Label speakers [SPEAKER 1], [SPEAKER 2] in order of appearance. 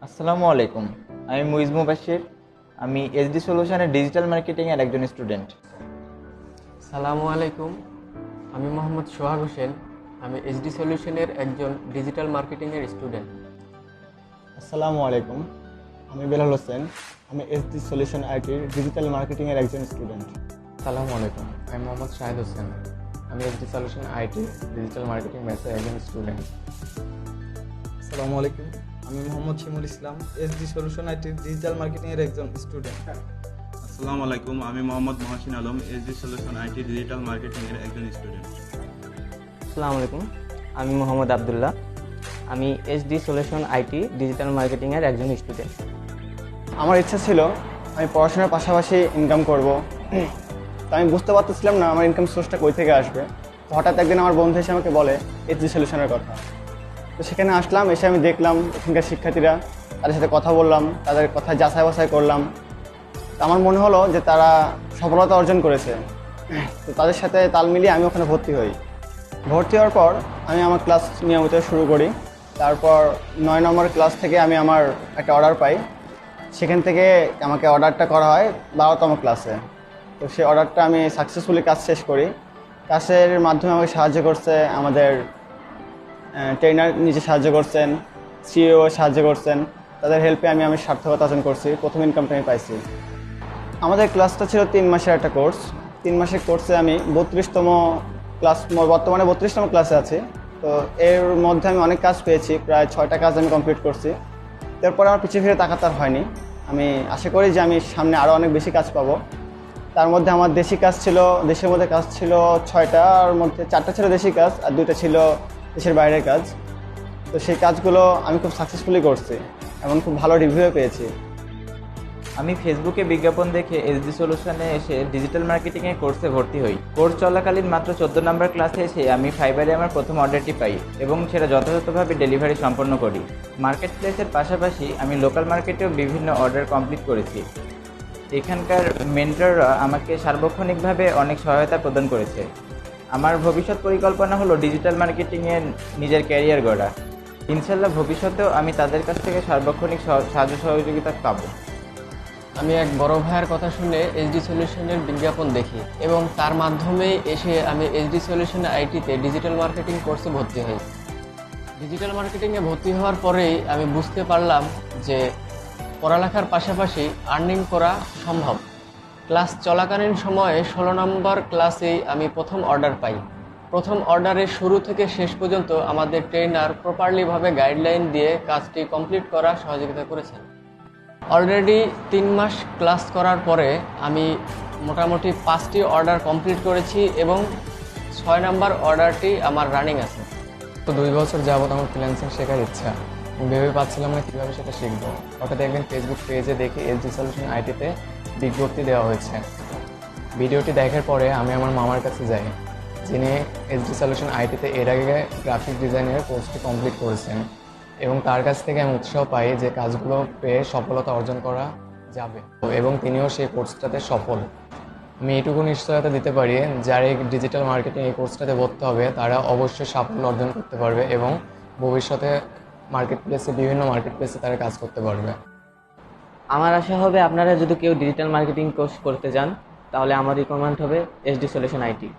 [SPEAKER 1] আসসালামু আলাইকুম। আমি মুইজ মুবাশির। আমি এসডি সলিউশনের ডিজিটাল মার্কেটিংয়ের একজন স্টুডেন্ট।
[SPEAKER 2] সালামু আলাইকুম, আমি মোহাম্মদ সোহাগ হোসেন। আমি এইচডি সলিউশনের একজন ডিজিটাল মার্কেটিংয়ের স্টুডেন্ট।
[SPEAKER 3] আসসালামু আলাইকুম, আমি বেলাল হোসেন। আমি এসডি সলিউশন আইটির ডিজিটাল মার্কেটিংয়ের একজন স্টুডেন্ট।
[SPEAKER 4] আসসালামু আলাইকুম, আমি মোহাম্মদ শাহিদ হোসেন। আমি SD solution IT digital marketing ব্যাচের একজন স্টুডেন্ট।
[SPEAKER 5] আসসালামু আলাইকুম, আমি মোহাম্মদ শিমুল ইসলাম, এসডি সলিউশন আইটির ডিজিটাল মার্কেটিংয়ের একজন স্টুডেন্ট।
[SPEAKER 6] আসসালামু আলাইকুম, আমি Mohammad Mohasin Alam, SD solution IT digital মার্কেটিংয়ের একজন স্টুডেন্ট।
[SPEAKER 7] আসসালামু আলাইকুম, আমি মোহাম্মদ আবদুল্লাহ। আমি এসডি সলিউশন আইটি ডিজিটাল মার্কেটিংয়ের একজন স্টুডেন্ট।
[SPEAKER 3] আমার ইচ্ছা ছিল আমি পড়াশোনার পাশাপাশি ইনকাম করব, তো আমি বুঝতে পারতেছিলাম না আমার ইনকাম সোর্সটা কই থেকে আসবে। তো হঠাৎ একদিন আমার বন্ধু এসে আমাকে বলে এসডি সলিউশনের কথা। তো সেখানে আসলাম, এসে আমি দেখলাম এখানকার শিক্ষার্থীরা, তাদের সাথে কথা বললাম, তাদের কথা যাচাই বাছাই করলাম। তো আমার মনে হলো যে তারা সফলতা অর্জন করেছে। তো তাদের সাথে তাল মিলিয়ে আমি ওখানে ভর্তি হই। ভর্তি হওয়ার পর আমি আমার ক্লাস নিয়মিত শুরু করি। তারপর 9 নম্বর ক্লাস থেকে আমি আমার একটা অর্ডার পাই। সেখান থেকে আমাকে অর্ডারটা করা হয় 12তম ক্লাসে। তো সেই অর্ডারটা আমি সাকসেসফুলি কাজ শেষ করি। কাজের মাধ্যমে আমাকে সাহায্য করছে আমাদের ট্রেনার, নিজে সাহায্য করছেন, সিইও সাহায্য করছেন। তাদের হেল্পে আমি সার্থকতা অর্জন করছি, প্রথম ইনকামটা আমি পাইছি। আমাদের ক্লাসটা ছিল 3 মাসের একটা কোর্স। 3 মাসের কোর্সে আমি 32তম ক্লাস, বর্তমানে 32তম ক্লাসে আছি। তো এর মধ্যে আমি অনেক কাজ পেয়েছি, প্রায় 6টা কাজ আমি কমপ্লিট করছি। তারপর আমার পিছিয়ে ফিরে তাকাতে আর হয়নি। আমি আশা করি যে আমি সামনে আরও অনেক বেশি কাজ পাবো। তার মধ্যে আমার দেশের মধ্যে কাজ ছিল 6টার মধ্যে 4টা ছিল দেশি কাজ আর 2টা ছিল দেশের বাইরের কাজ। তো সেই কাজগুলো আমি খুব সাকসেসফুলি করছি, এমন খুব ভালো রিভিউ পেয়েছি।
[SPEAKER 1] আমি ফেসবুকে বিজ্ঞাপন দেখে এসডি সলিউশনে এসে ডিজিটাল মার্কেটিংয়ে কোর্সে ভর্তি হই। কোর্স চলাকালীন মাত্র 14 নম্বর ক্লাসে এসে আমি ফাইবারে আমার প্রথম অর্ডারটি পাই এবং সেটা যথাযথভাবে ডেলিভারি সম্পন্ন করি। মার্কেট প্লেসের পাশাপাশি আমি লোকাল মার্কেটেও বিভিন্ন অর্ডার কমপ্লিট করেছি। এখানকার মেন্টররা আমাকে সার্বক্ষণিকভাবে অনেক সহায়তা প্রদান করেছে। আমার ভবিষ্যৎ পরিকল্পনা হলো ডিজিটাল মার্কেটিংয়ে নিজের ক্যারিয়ার গড়া। ইনশাল্লাহ ভবিষ্যতেও আমি তাদের কাছ থেকে সার্বক্ষণিক সাহায্য সহযোগিতা পাবো।
[SPEAKER 2] আমি এক বড় ভাইয়ের কথা শুনে এইচডি সলিউশনের বিজ্ঞাপন দেখি এবং তার মাধ্যমে এসে আমি এইচডি সলিউশন আইটিতে ডিজিটাল মার্কেটিং কোর্সে ভর্তি হই। ডিজিটাল মার্কেটিংয়ে ভর্তি হওয়ার পরেই আমি বুঝতে পারলাম যে পড়ালেখার পাশাপাশি আর্নিং করা সম্ভব। ক্লাস চলাকালীন সময়ে 16 নম্বর ক্লাসেই আমি প্রথম অর্ডার পাই। প্রথম অর্ডারের শুরু থেকে শেষ পর্যন্ত আমাদের ট্রেনার প্রপারলিভাবে গাইডলাইন দিয়ে কাজটি কমপ্লিট করা সহযোগিতা করেছেন। অলরেডি 3 মাস ক্লাস করার পরে আমি মোটামুটি 5টি অর্ডার কমপ্লিট করেছি এবং 6 নম্বর অর্ডারটি আমার রানিং আছে।
[SPEAKER 4] তো 2 বছর যাবত আমার ফ্রিল্যান্সিং শেখার ইচ্ছা, আমি ভেবে পাচ্ছিলাম না কীভাবে সেটা শিখবো। হঠাৎ একদিন ফেসবুক পেজে দেখি এসডি সলিউশন আইটিতে বিজ্ঞপ্তি দেওয়া হয়েছে। ভিডিওটি দেখার পরে আমি আমার মামার কাছে যাই, যিনি এসডি সলিউশন আইটিতে এর আগে গ্রাফিক ডিজাইনের কোর্সটি কমপ্লিট করেছেন, এবং তার কাছ থেকে আমি উৎসাহ পাই যে কাজগুলো পেয়ে সফলতা অর্জন করা যাবে, এবং তিনিও সেই কোর্সটাতে সফল। আমি এইটুকু নিশ্চয়তা দিতে পারি, যারা এই ডিজিটাল মার্কেটিং এই কোর্সটাতে ভর্তি হবে তারা অবশ্যই সাফল্য অর্জন করতে পারবে এবং ভবিষ্যতে বিভিন্ন মার্কেট প্লেসে তারা কাজ করতে পারবে।
[SPEAKER 7] আমার আশা হবে আপনারা যদি কেউ ডিজিটাল মার্কেটিং কোর্স করতে যান তাহলে আমার রিকমেন্ড হবে এসডি সলিউশন আইটি।